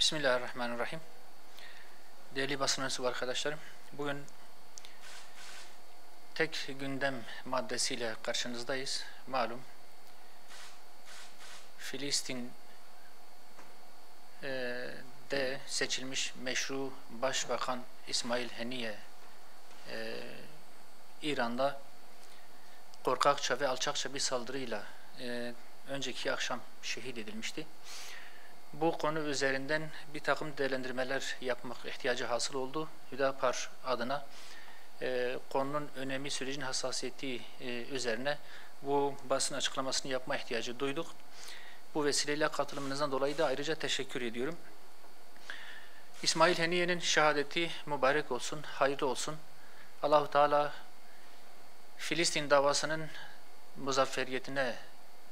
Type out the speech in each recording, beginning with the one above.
Bismillahirrahmanirrahim. Değerli basın mensubu arkadaşlarım, bugün tek gündem maddesiyle karşınızdayız. Malum Filistin'de seçilmiş meşru Başbakan İsmail Haniye İran'da korkakça ve alçakça bir saldırıyla önceki akşam şehit edilmişti. Bu konu üzerinden bir takım değerlendirmeler yapmak ihtiyacı hasıl oldu. Hüdapar adına konunun önemi, sürecin hassasiyeti üzerine bu basın açıklamasını yapma ihtiyacı duyduk. Bu vesileyle katılımınızdan dolayı da ayrıca teşekkür ediyorum. İsmail Haniye'nin şehadeti mübarek olsun, hayırlı olsun. Allah-u Teala Filistin davasının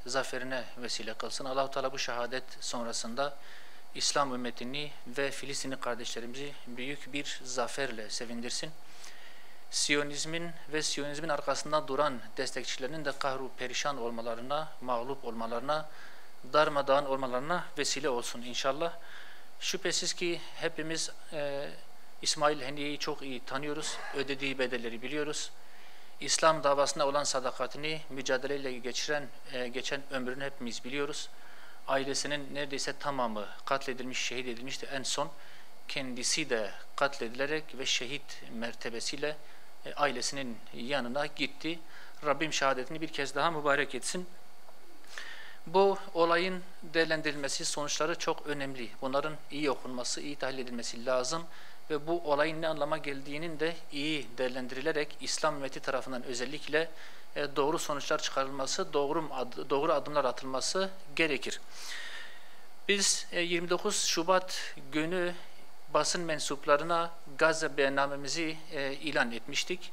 zaferine vesile kılsın. Allah-u Teala bu şehadet sonrasında İslam ümmetini ve Filistinli kardeşlerimizi büyük bir zaferle sevindirsin. Siyonizmin arkasında duran destekçilerinin de kahru perişan olmalarına, mağlup olmalarına, darmadağın olmalarına vesile olsun inşallah. Şüphesiz ki hepimiz İsmail Haniye'yi çok iyi tanıyoruz, ödediği bedelleri biliyoruz. İslam davasına olan sadakatini, mücadeleyle geçen ömrünü hepimiz biliyoruz. Ailesinin neredeyse tamamı katledilmiş, şehit edilmişti. En son kendisi de katledilerek ve şehit mertebesiyle ailesinin yanına gitti. Rabbim şehadetini bir kez daha mübarek etsin. Bu olayın değerlendirilmesi, sonuçları çok önemli. Bunların iyi okunması, iyi tahlil edilmesi lazım. Ve bu olayın ne anlama geldiğinin de iyi değerlendirilerek İslam ümmeti tarafından özellikle doğru sonuçlar çıkarılması, doğru adımlar atılması gerekir. Biz 29 Şubat günü basın mensuplarına Gazze beyannamemizi ilan etmiştik.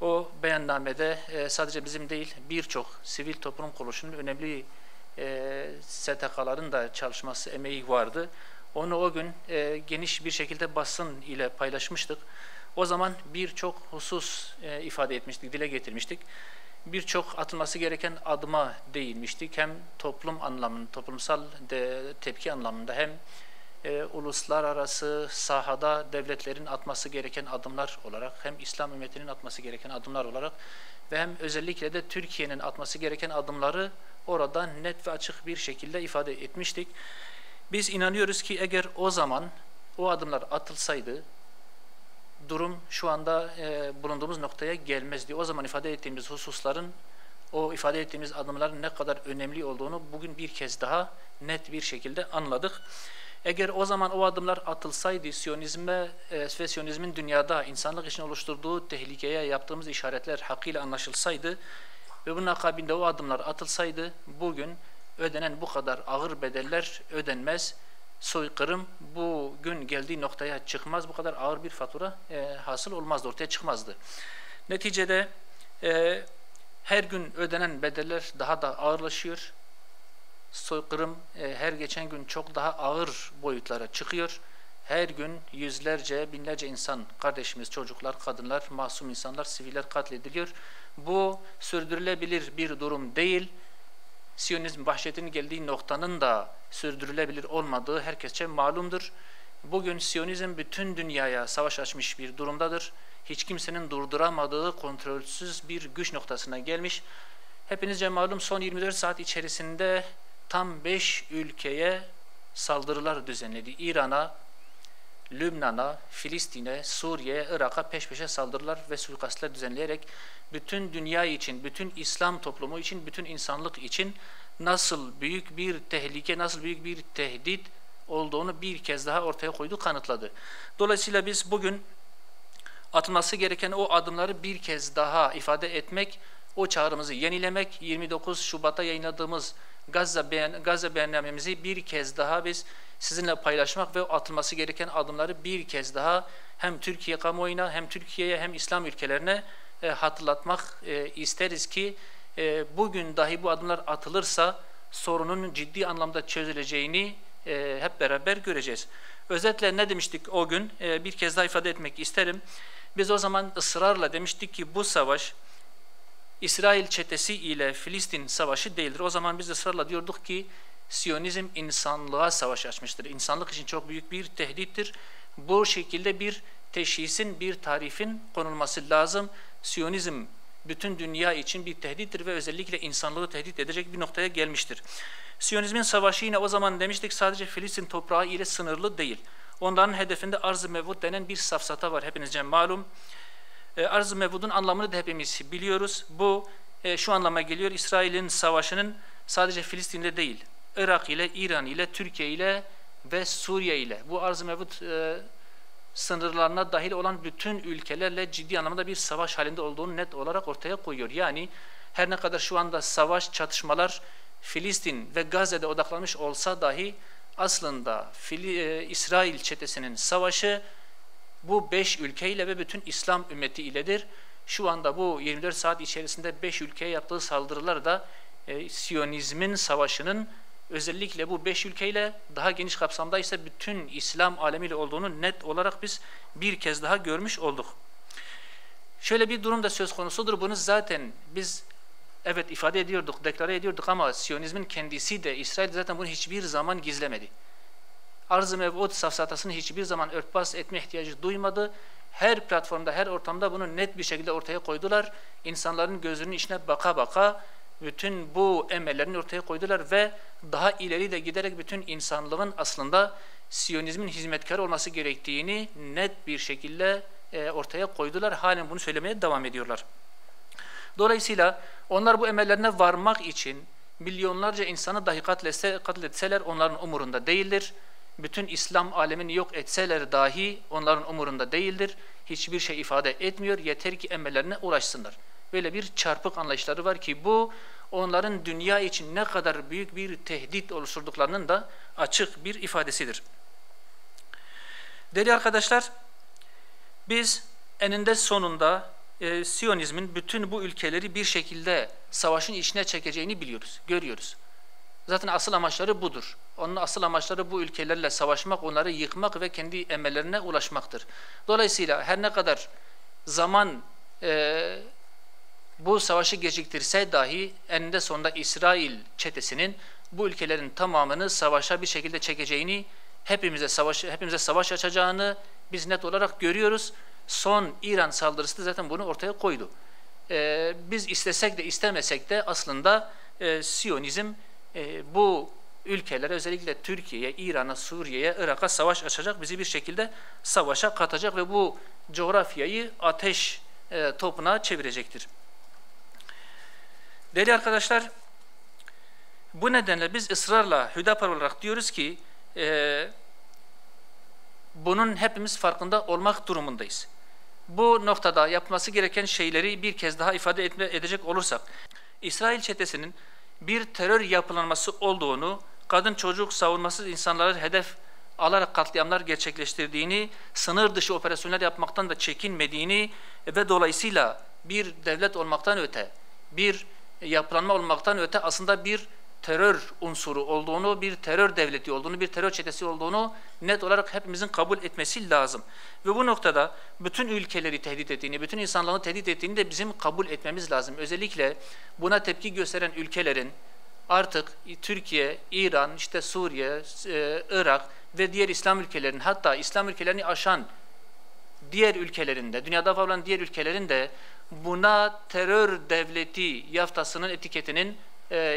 O beyannamede sadece bizim değil birçok sivil toplum kuruluşunun önemli STK'ların da çalışması, emeği vardı. Onu o gün geniş bir şekilde basın ile paylaşmıştık. O zaman birçok husus ifade etmiştik, dile getirmiştik. Birçok atılması gereken adıma değinmiştik. Hem toplum anlamında, toplumsal tepki anlamında hem uluslararası sahada devletlerin atması gereken adımlar olarak, hem İslam ümmetinin atması gereken adımlar olarak ve hem özellikle de Türkiye'nin atması gereken adımları orada net ve açık bir şekilde ifade etmiştik. Biz inanıyoruz ki eğer o zaman o adımlar atılsaydı durum şu anda bulunduğumuz noktaya gelmezdi. O zaman ifade ettiğimiz hususların, o ifade ettiğimiz adımların ne kadar önemli olduğunu bugün bir kez daha net bir şekilde anladık. Eğer o zaman o adımlar atılsaydı, Siyonizme ve Siyonizmin dünyada insanlık için oluşturduğu tehlikeye yaptığımız işaretler hakkıyla anlaşılsaydı ve bunun akabinde o adımlar atılsaydı bugün ödenen bu kadar ağır bedeller ödenmez. Soykırım bugün geldiği noktaya çıkmaz. Bu kadar ağır bir fatura hasıl olmazdı, ortaya çıkmazdı. Neticede her gün ödenen bedeller daha da ağırlaşıyor. Soykırım her geçen gün çok daha ağır boyutlara çıkıyor. Her gün yüzlerce, binlerce insan, kardeşimiz, çocuklar, kadınlar, masum insanlar, siviller katlediliyor. Bu sürdürülebilir bir durum değil. Siyonizm vahşetinin geldiği noktanın da sürdürülebilir olmadığı herkesçe malumdur. Bugün Siyonizm bütün dünyaya savaş açmış bir durumdadır. Hiç kimsenin durduramadığı kontrolsüz bir güç noktasına gelmiş. Hepinizce malum son 24 saat içerisinde tam 5 ülkeye saldırılar düzenledi. İran'a, Lübnan'a, Filistin'e, Suriye'ye, Irak'a peş peşe saldırılar ve suikastler düzenleyerek bütün dünya için, bütün İslam toplumu için, bütün insanlık için nasıl büyük bir tehlike, nasıl büyük bir tehdit olduğunu bir kez daha ortaya koydu, kanıtladı. Dolayısıyla biz bugün atılması gereken o adımları bir kez daha ifade etmek, o çağrımızı yenilemek, 29 Şubat'ta yayınladığımız Gazze beyannamemizi bir kez daha biz sizinle paylaşmak ve atılması gereken adımları bir kez daha hem Türkiye kamuoyuna hem Türkiye'ye hem İslam ülkelerine hatırlatmak isteriz ki bugün dahi bu adımlar atılırsa sorunun ciddi anlamda çözüleceğini hep beraber göreceğiz. Özetle ne demiştik o gün? Bir kez daha ifade etmek isterim. Biz o zaman ısrarla demiştik ki bu savaş İsrail çetesi ile Filistin savaşı değildir. O zaman biz ısrarla diyorduk ki Siyonizm insanlığa savaş açmıştır. İnsanlık için çok büyük bir tehdittir. Bu şekilde bir teşhisin, bir tarifin konulması lazım. Siyonizm bütün dünya için bir tehdittir ve özellikle insanlığı tehdit edecek bir noktaya gelmiştir. Siyonizmin savaşı yine o zaman demiştik sadece Filistin toprağı ile sınırlı değil. Onların hedefinde Arz-ı Mevud denen bir safsata var, hepinizce malum. Arz-ı Mevud'un anlamını da hepimiz biliyoruz. Bu şu anlama geliyor: İsrail'in savaşının sadece Filistin'de değil, Irak ile, İran ile, Türkiye ile ve Suriye ile, bu Arz-ı Mevud sınırlarına dahil olan bütün ülkelerle ciddi anlamda bir savaş halinde olduğunu net olarak ortaya koyuyor. Yani her ne kadar şu anda savaş, çatışmalar Filistin ve Gazze'de odaklanmış olsa dahi aslında İsrail çetesinin savaşı bu 5 ülkeyle ve bütün İslam ümmeti iledir. Şu anda bu 24 saat içerisinde 5 ülkeye yaptığı saldırılar da Siyonizmin savaşının özellikle bu 5 ülkeyle, daha geniş kapsamda ise bütün İslam alemiyle olduğunu net olarak biz bir kez daha görmüş olduk. Şöyle bir durum da söz konusudur. Bunu zaten biz evet ifade ediyorduk, deklare ediyorduk ama Siyonizmin kendisi de, İsrail zaten bunu hiçbir zaman gizlemedi. Arz-ı Mevud safsatasını hiçbir zaman örtbas etme ihtiyacı duymadı. Her platformda, her ortamda bunu net bir şekilde ortaya koydular. İnsanların gözünün içine baka baka bütün bu emellerini ortaya koydular ve daha ileri de giderek bütün insanlığın aslında Siyonizmin hizmetkarı olması gerektiğini net bir şekilde ortaya koydular. Halen bunu söylemeye devam ediyorlar. Dolayısıyla onlar bu emellerine varmak için milyonlarca insanı dahi katletseler onların umurunda değildir. Bütün İslam alemini yok etseler dahi onların umurunda değildir. Hiçbir şey ifade etmiyor. Yeter ki emellerine ulaşsınlar. Böyle bir çarpık anlayışları var ki bu onların dünya için ne kadar büyük bir tehdit oluşturduklarının da açık bir ifadesidir. Değerli arkadaşlar, biz eninde sonunda Siyonizmin bütün bu ülkeleri bir şekilde savaşın içine çekeceğini biliyoruz, görüyoruz. Zaten asıl amaçları budur. Onun asıl amaçları bu ülkelerle savaşmak, onları yıkmak ve kendi emellerine ulaşmaktır. Dolayısıyla her ne kadar zaman bu savaşı geciktirse dahi eninde sonunda İsrail çetesinin bu ülkelerin tamamını savaşa bir şekilde çekeceğini, hepimize savaş açacağını biz net olarak görüyoruz. Son İran saldırısı da zaten bunu ortaya koydu. Biz istesek de istemesek de aslında Siyonizm bu ülkelere, özellikle Türkiye'ye, İran'a, Suriye'ye, Irak'a savaş açacak, bizi bir şekilde savaşa katacak ve bu coğrafyayı ateş topuna çevirecektir. Değerli arkadaşlar, bu nedenle biz ısrarla Hüdapar olarak diyoruz ki bunun hepimiz farkında olmak durumundayız. Bu noktada yapılması gereken şeyleri bir kez daha ifade edecek olursak, İsrail çetesinin bir terör yapılanması olduğunu, kadın çocuk savunmasız insanları hedef alarak katliamlar gerçekleştirdiğini, sınır dışı operasyonlar yapmaktan da çekinmediğini ve dolayısıyla bir devlet olmaktan öte, bir yapılanma olmaktan öte aslında bir terör unsuru olduğunu, bir terör devleti olduğunu, bir terör çetesi olduğunu net olarak hepimizin kabul etmesi lazım. Ve bu noktada bütün ülkeleri tehdit ettiğini, bütün insanlığı tehdit ettiğini de bizim kabul etmemiz lazım. Özellikle buna tepki gösteren ülkelerin artık Türkiye, İran, işte Suriye, Irak ve diğer İslam ülkelerinin, hatta İslam ülkelerini aşan diğer ülkelerinde, dünyada var olan diğer ülkelerin de buna terör devleti yaftasının, etiketinin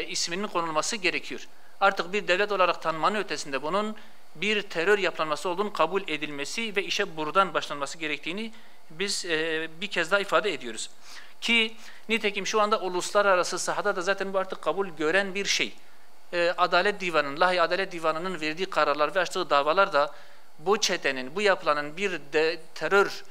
isminin konulması gerekiyor. Artık bir devlet olarak tanımanın ötesinde bunun bir terör yapılanması olduğunu kabul edilmesi ve işe buradan başlanması gerektiğini biz bir kez daha ifade ediyoruz. Ki nitekim şu anda uluslararası sahada da zaten bu artık kabul gören bir şey. Adalet Divanı'nın, Lahey Adalet Divanı'nın verdiği kararlar ve açtığı davalar da bu çetenin, bu yapılanın bir terör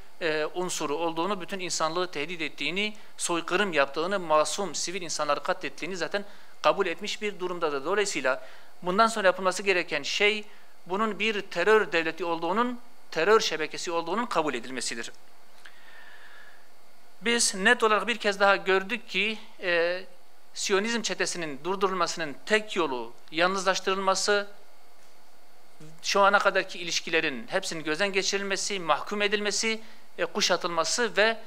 unsuru olduğunu, bütün insanlığı tehdit ettiğini, soykırım yaptığını, masum sivil insanları katlettiğini zaten kabul etmiş bir durumdadır. Dolayısıyla bundan sonra yapılması gereken şey bunun bir terör devleti olduğunun, terör şebekesi olduğunun kabul edilmesidir. Biz net olarak bir kez daha gördük ki Siyonizm çetesinin durdurulmasının tek yolu yalnızlaştırılması, şu ana kadarki ilişkilerin hepsinin gözden geçirilmesi, mahkum edilmesi, kuşatılması ve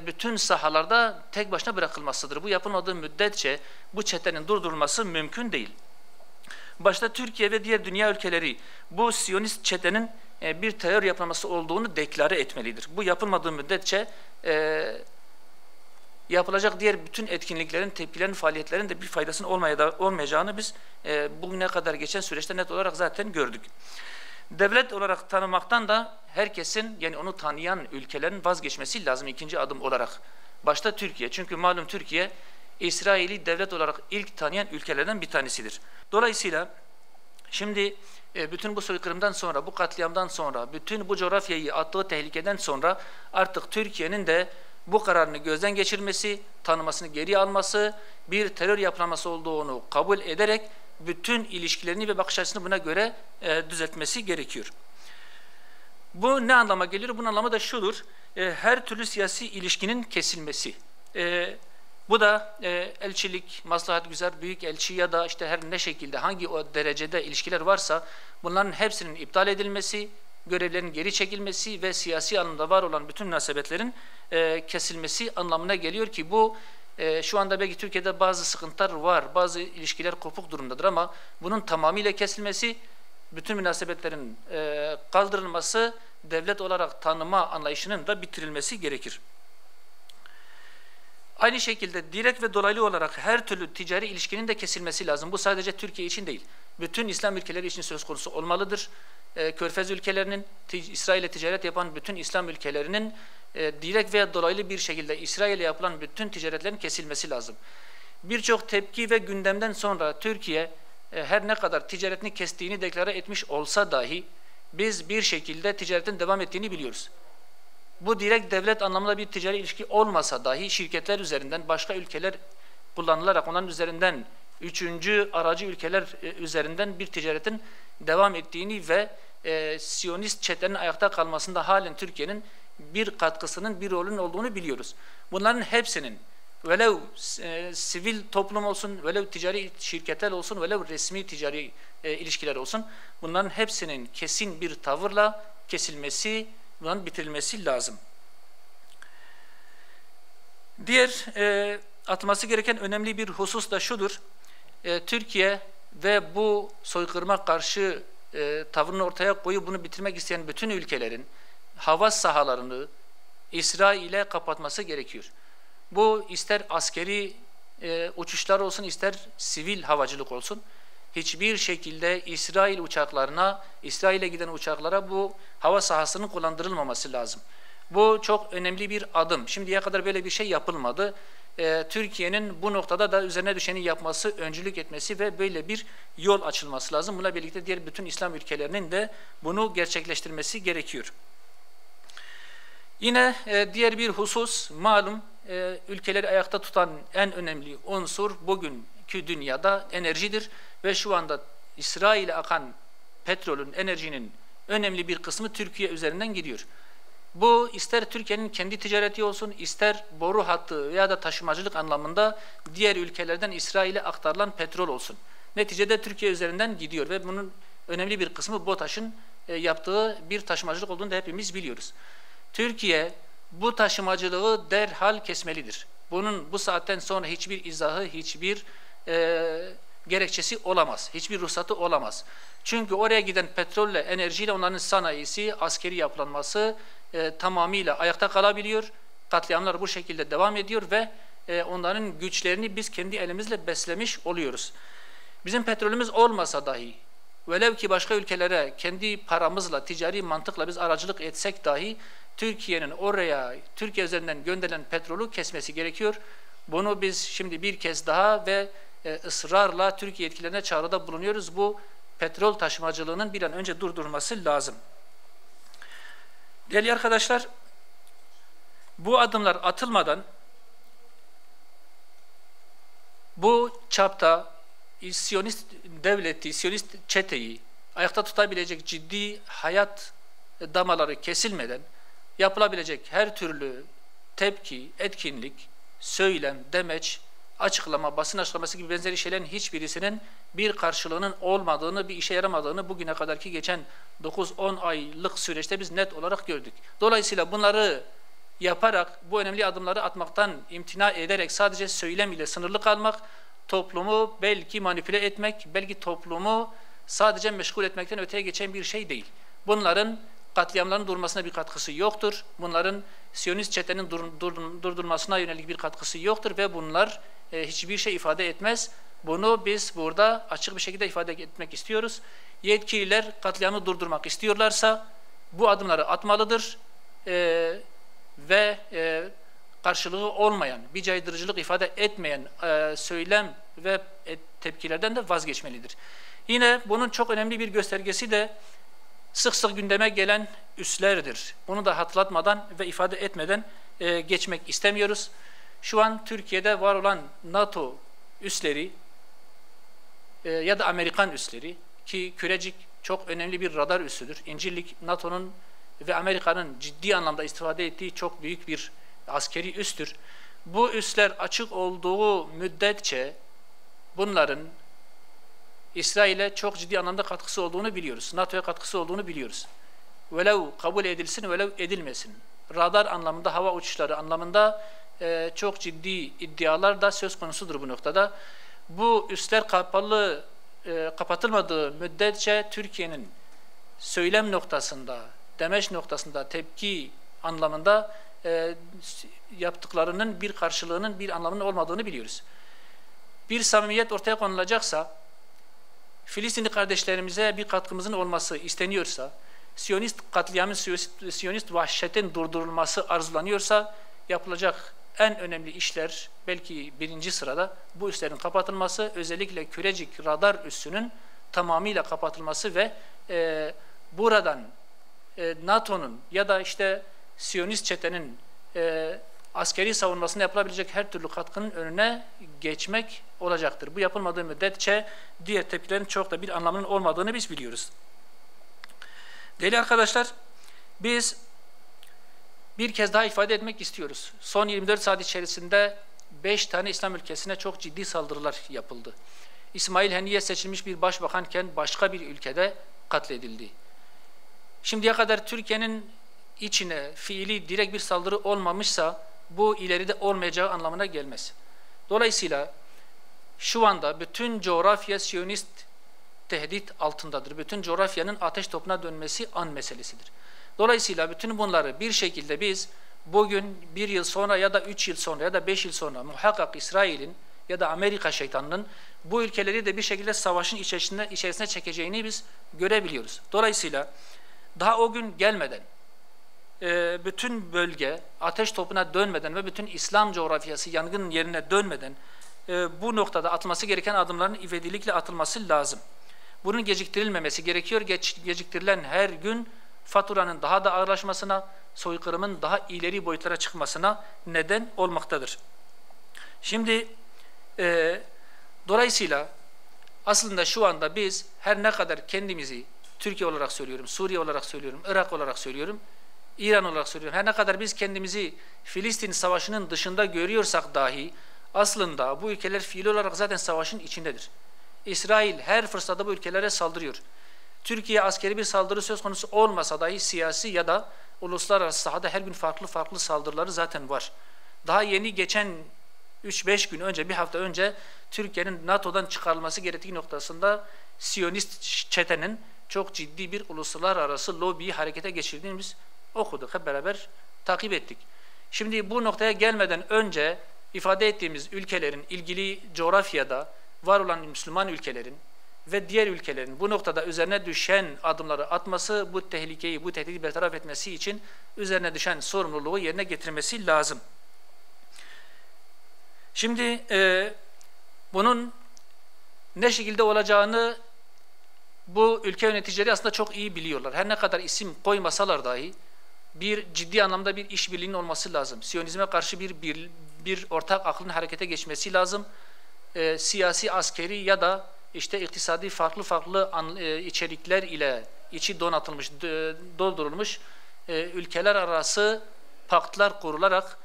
bütün sahalarda tek başına bırakılmasıdır. Bu yapılmadığı müddetçe bu çetenin durdurulması mümkün değil. başta Türkiye ve diğer dünya ülkeleri bu Siyonist çetenin bir terör yapılması olduğunu deklare etmelidir. Bu yapılmadığı müddetçe yapılacak diğer bütün etkinliklerin, tepkilerin, faaliyetlerin de bir faydasının olmayacağını biz bugüne kadar geçen süreçte net olarak zaten gördük. Devlet olarak tanımaktan da herkesin, yani onu tanıyan ülkelerin vazgeçmesi lazım ikinci adım olarak. Başta Türkiye. Çünkü malum Türkiye İsrail'i devlet olarak ilk tanıyan ülkelerden bir tanesidir. Dolayısıyla şimdi bütün bu soykırımdan sonra, bu katliamdan sonra, bütün bu coğrafyayı attığı tehlikeden sonra artık Türkiye'nin de bu kararını gözden geçirmesi, tanımasını geri alması, bir terör yapılanması olduğunu kabul ederek bütün ilişkilerini ve bakış açısını buna göre düzeltmesi gerekiyor. Bu ne anlama geliyor? Bunun anlamı da şudur: her türlü siyasi ilişkinin kesilmesi. Bu da elçilik, maslahatgüzar, büyükelçi ya da işte her ne şekilde hangi o derecede ilişkiler varsa bunların hepsinin iptal edilmesi, görevlerin geri çekilmesi ve siyasi anlamda var olan bütün münasebetlerin kesilmesi anlamına geliyor ki bu şu anda belki Türkiye'de bazı sıkıntılar var, bazı ilişkiler kopuk durumdadır ama bunun tamamıyla kesilmesi, bütün münasebetlerin kaldırılması, devlet olarak tanıma anlayışının da bitirilmesi gerekir. Aynı şekilde direkt ve dolaylı olarak her türlü ticari ilişkinin de kesilmesi lazım. Bu sadece Türkiye için değil, bütün İslam ülkeleri için söz konusu olmalıdır. Körfez ülkelerinin, İsrail'e ticaret yapan bütün İslam ülkelerinin direkt veya dolaylı bir şekilde İsrail'e yapılan bütün ticaretlerin kesilmesi lazım. Birçok tepki ve gündemden sonra Türkiye her ne kadar ticaretini kestiğini deklare etmiş olsa dahi biz bir şekilde ticaretin devam ettiğini biliyoruz. Bu direkt devlet anlamında bir ticari ilişki olmasa dahi şirketler üzerinden, başka ülkeler kullanılarak onların üzerinden, üçüncü aracı ülkeler üzerinden bir ticaretin devam ettiğini ve Siyonist çetenin ayakta kalmasında halen Türkiye'nin bir katkısının, bir rolünün olduğunu biliyoruz. Bunların hepsinin velev sivil toplum olsun, velev ticari şirketler olsun, velev resmi ticari ilişkiler olsun, bunların hepsinin kesin bir tavırla kesilmesi, bunların bitirilmesi lazım. Diğer atması gereken önemli bir husus da şudur: Türkiye ve bu soykırıma karşı tavrını ortaya koyup bunu bitirmek isteyen bütün ülkelerin hava sahalarını İsrail'e kapatması gerekiyor. Bu ister askeri uçuşlar olsun, ister sivil havacılık olsun, hiçbir şekilde İsrail uçaklarına, İsrail'e giden uçaklara bu hava sahasının kullandırılmaması lazım. Bu çok önemli bir adım. Şimdiye kadar böyle bir şey yapılmadı. Türkiye'nin bu noktada da üzerine düşeni yapması, öncülük etmesi ve böyle bir yol açılması lazım. Buna birlikte diğer bütün İslam ülkelerinin de bunu gerçekleştirmesi gerekiyor. Yine diğer bir husus, malum ülkeleri ayakta tutan en önemli unsur bugünkü dünyada enerjidir ve şu anda İsrail'e akan petrolün, enerjinin önemli bir kısmı Türkiye üzerinden gidiyor. Bu ister Türkiye'nin kendi ticareti olsun, ister boru hattı veya da taşımacılık anlamında diğer ülkelerden İsrail'e aktarılan petrol olsun. Neticede Türkiye üzerinden gidiyor ve bunun önemli bir kısmı BOTAŞ'ın yaptığı bir taşımacılık olduğunu da hepimiz biliyoruz. Türkiye bu taşımacılığı derhal kesmelidir. Bunun bu saatten sonra hiçbir izahı, hiçbir gerekçesi olamaz. Hiçbir ruhsatı olamaz. Çünkü oraya giden petrolle, enerjiyle onların sanayisi, askeri yapılanması tamamıyla ayakta kalabiliyor. Katliamlar bu şekilde devam ediyor ve onların güçlerini biz kendi elimizle beslemiş oluyoruz. Bizim petrolümüz olmasa dahi, velev ki başka ülkelere kendi paramızla, ticari mantıkla biz aracılık etsek dahi Türkiye'nin oraya, Türkiye üzerinden gönderilen petrolü kesmesi gerekiyor. Bunu biz şimdi bir kez daha ve ısrarla Türkiye yetkililerine çağrıda bulunuyoruz. Bu petrol taşımacılığının bir an önce durdurulması lazım. Değerli arkadaşlar, bu adımlar atılmadan bu çapta Siyonist devleti, Siyonist çeteyi ayakta tutabilecek ciddi hayat damaları kesilmeden yapılabilecek her türlü tepki, etkinlik, söylem, demeç, açıklama, basın açıklaması gibi benzeri şeylerin hiçbirisinin bir karşılığının olmadığını, bir işe yaramadığını bugüne kadarki geçen 9-10 aylık süreçte biz net olarak gördük. Dolayısıyla bunları yaparak, bu önemli adımları atmaktan imtina ederek sadece söylem ile sınırlı kalmak, toplumu belki manipüle etmek, belki toplumu sadece meşgul etmekten öteye geçen bir şey değil. Bunların katliamların durmasına bir katkısı yoktur. Bunların Siyonist çetenin durdurmasına yönelik bir katkısı yoktur ve bunlar hiçbir şey ifade etmez. Bunu biz burada açık bir şekilde ifade etmek istiyoruz. Yetkililer katliamı durdurmak istiyorlarsa bu adımları atmalıdır ve karşılığı olmayan, bir caydırıcılık ifade etmeyen söylem ve tepkilerden de vazgeçmelidir. Yine bunun çok önemli bir göstergesi de sık sık gündeme gelen üslerdir. Bunu da hatırlatmadan ve ifade etmeden geçmek istemiyoruz. Şu an Türkiye'de var olan NATO üsleri ya da Amerikan üsleri, ki Kürecik çok önemli bir radar üssüdür. İncirlik, NATO'nun ve Amerika'nın ciddi anlamda istifade ettiği çok büyük bir askeri üstür. Bu üsler açık olduğu müddetçe bunların İsrail'e çok ciddi anlamda katkısı olduğunu biliyoruz. NATO'ya katkısı olduğunu biliyoruz. Velev kabul edilsin, velev edilmesin. Radar anlamında, hava uçuşları anlamında çok ciddi iddialar da söz konusudur bu noktada. Bu üsler kapatılmadığı müddetçe Türkiye'nin söylem noktasında, demeç noktasında, tepki anlamında yaptıklarının bir karşılığının, bir anlamının olmadığını biliyoruz. Bir samimiyet ortaya konulacaksa, Filistinli kardeşlerimize bir katkımızın olması isteniyorsa, Siyonist katliamın, Siyonist vahşetin durdurulması arzulanıyorsa, yapılacak en önemli işler, belki birinci sırada bu üslerin kapatılması, özellikle Kürecik radar üssünün tamamıyla kapatılması ve buradan NATO'nun ya da işte Siyonist çetenin askeri savunmasına yapılabilecek her türlü katkının önüne geçmek olacaktır. Bu yapılmadığı müddetçe diğer tepkilerin çok da bir anlamının olmadığını biz biliyoruz. Değerli arkadaşlar, biz bir kez daha ifade etmek istiyoruz. Son 24 saat içerisinde 5 tane İslam ülkesine çok ciddi saldırılar yapıldı. İsmail Haniye seçilmiş bir başbakanken başka bir ülkede katledildi. Şimdiye kadar Türkiye'nin içine fiili direkt bir saldırı olmamışsa bu ileride olmayacağı anlamına gelmez. Dolayısıyla şu anda bütün coğrafya Siyonist tehdit altındadır. Bütün coğrafyanın ateş topuna dönmesi an meselesidir. Dolayısıyla bütün bunları bir şekilde biz bugün, bir yıl sonra ya da 3 yıl sonra ya da 5 yıl sonra muhakkak İsrail'in ya da Amerika şeytanının bu ülkeleri de bir şekilde savaşın içerisine çekeceğini biz görebiliyoruz. Dolayısıyla daha o gün gelmeden, bütün bölge ateş topuna dönmeden ve bütün İslam coğrafyası yangın yerine dönmeden bu noktada atılması gereken adımların ivedilikle atılması lazım. Bunun geciktirilmemesi gerekiyor. Geciktirilen her gün faturanın daha da ağırlaşmasına, soykırımın daha ileri boyutlara çıkmasına neden olmaktadır. Şimdi dolayısıyla aslında şu anda biz her ne kadar kendimizi Türkiye olarak söylüyorum, Suriye olarak söylüyorum, Irak olarak söylüyorum, İran olarak söylüyorum, her ne kadar biz kendimizi Filistin Savaşı'nın dışında görüyorsak dahi aslında bu ülkeler fiili olarak zaten savaşın içindedir. İsrail her fırsatta bu ülkelere saldırıyor. Türkiye askeri bir saldırı söz konusu olmasa dahi siyasi ya da uluslararası sahada her gün farklı saldırıları zaten var. Daha yeni geçen 3-5 gün önce, bir hafta önce Türkiye'nin NATO'dan çıkarılması gerektiği noktasında Siyonist çetenin çok ciddi bir uluslararası lobiyi harekete geçirdiğini biz okuduk, hep beraber takip ettik. Şimdi bu noktaya gelmeden önce ifade ettiğimiz ülkelerin ilgili coğrafyada var olan Müslüman ülkelerin ve diğer ülkelerin bu noktada üzerine düşen adımları atması, bu tehlikeyi, bu tehdidi bertaraf etmesi için üzerine düşen sorumluluğu yerine getirmesi lazım. Şimdi bunun ne şekilde olacağını bu ülke yöneticileri aslında çok iyi biliyorlar. Her ne kadar isim koymasalar dahi bir ciddi anlamda bir işbirliğinin olması lazım. Siyonizme karşı bir ortak aklın harekete geçmesi lazım. Siyasi, askeri ya da işte iktisadi farklı içerikler ile içi donatılmış, doldurulmuş ülkeler arası paktlar kurularak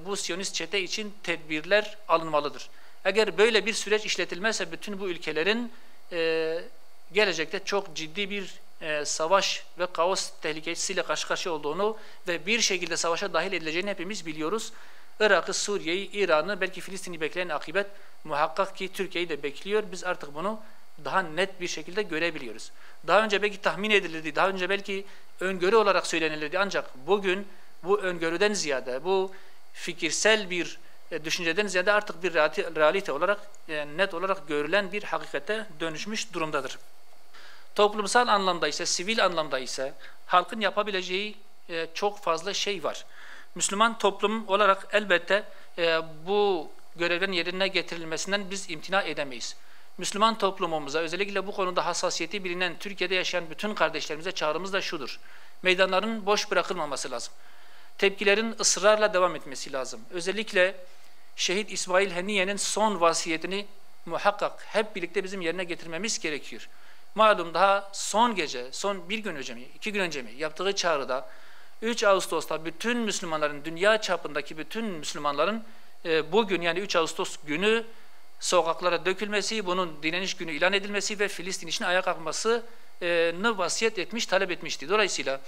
bu Siyonist çete için tedbirler alınmalıdır. Eğer böyle bir süreç işletilmezse bütün bu ülkelerin gelecekte çok ciddi bir savaş ve kaos tehlikesiyle karşı karşıya olduğunu ve bir şekilde savaşa dahil edileceğini hepimiz biliyoruz. Irak'ı, Suriye'yi, İran'ı, belki Filistin'i bekleyen akıbet muhakkak ki Türkiye'yi de bekliyor. Biz artık bunu daha net bir şekilde görebiliyoruz. Daha önce belki tahmin edilirdi, daha önce belki öngörü olarak söylenilirdi. Ancak bugün bu öngörüden ziyade, bu fikirsel bir düşünceden ziyade artık bir realite olarak, net olarak görülen bir hakikate dönüşmüş durumdadır. Toplumsal anlamda ise, sivil anlamda ise halkın yapabileceği çok fazla şey var. Müslüman toplum olarak elbette bu görevlerin yerine getirilmesinden biz imtina edemeyiz. Müslüman toplumumuza, özellikle bu konuda hassasiyeti bilinen Türkiye'de yaşayan bütün kardeşlerimize çağrımız da şudur: meydanların boş bırakılmaması lazım. Tepkilerin ısrarla devam etmesi lazım. Özellikle Şehit İsmail Haniye'nin son vasiyetini muhakkak hep birlikte bizim yerine getirmemiz gerekiyor. Malum daha son gece, son bir gün önce mi, 2 gün önce mi yaptığı çağrıda 3 Ağustos'ta bütün Müslümanların, dünya çapındaki bütün Müslümanların bugün, yani 3 Ağustos günü sokaklara dökülmesi, bunun direniş günü ilan edilmesi ve Filistin için ayağa kalkmasını vasiyet etmiş, talep etmişti. Dolayısıyla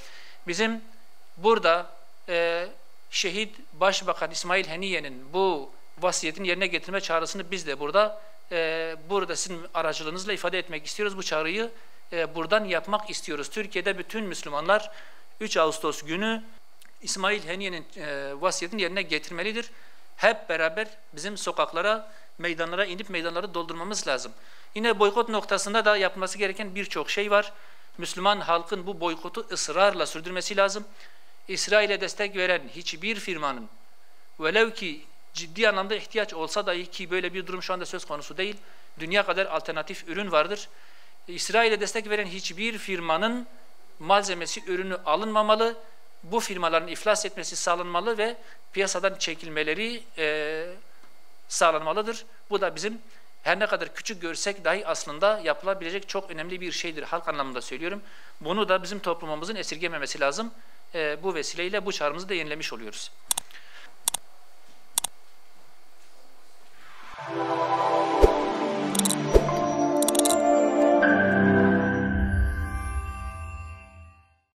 bizim burada Şehit Başbakan İsmail Haniye'nin bu vasiyetin yerine getirme çağrısını biz de burada sizin aracılığınızla ifade etmek istiyoruz. Bu çağrıyı buradan yapmak istiyoruz. Türkiye'de bütün Müslümanlar 3 Ağustos günü İsmail Haniye'nin vasiyetini yerine getirmelidir. Hep beraber bizim sokaklara, meydanlara inip meydanları doldurmamız lazım. Yine boykot noktasında da yapılması gereken birçok şey var. Müslüman halkın bu boykotu ısrarla sürdürmesi lazım. İsrail'e destek veren hiçbir firmanın, velev ki ciddi anlamda ihtiyaç olsa dahi, ki böyle bir durum şu anda söz konusu değil, dünya kadar alternatif ürün vardır. İsrail'e destek veren hiçbir firmanın malzemesi, ürünü alınmamalı. Bu firmaların iflas etmesi sağlanmalı ve piyasadan çekilmeleri sağlanmalıdır. Bu da bizim her ne kadar küçük görsek dahi aslında yapılabilecek çok önemli bir şeydir. Halk anlamında söylüyorum. Bunu da bizim toplumumuzun esirgememesi lazım. Bu vesileyle bu çağrımızı da yenilemiş oluyoruz.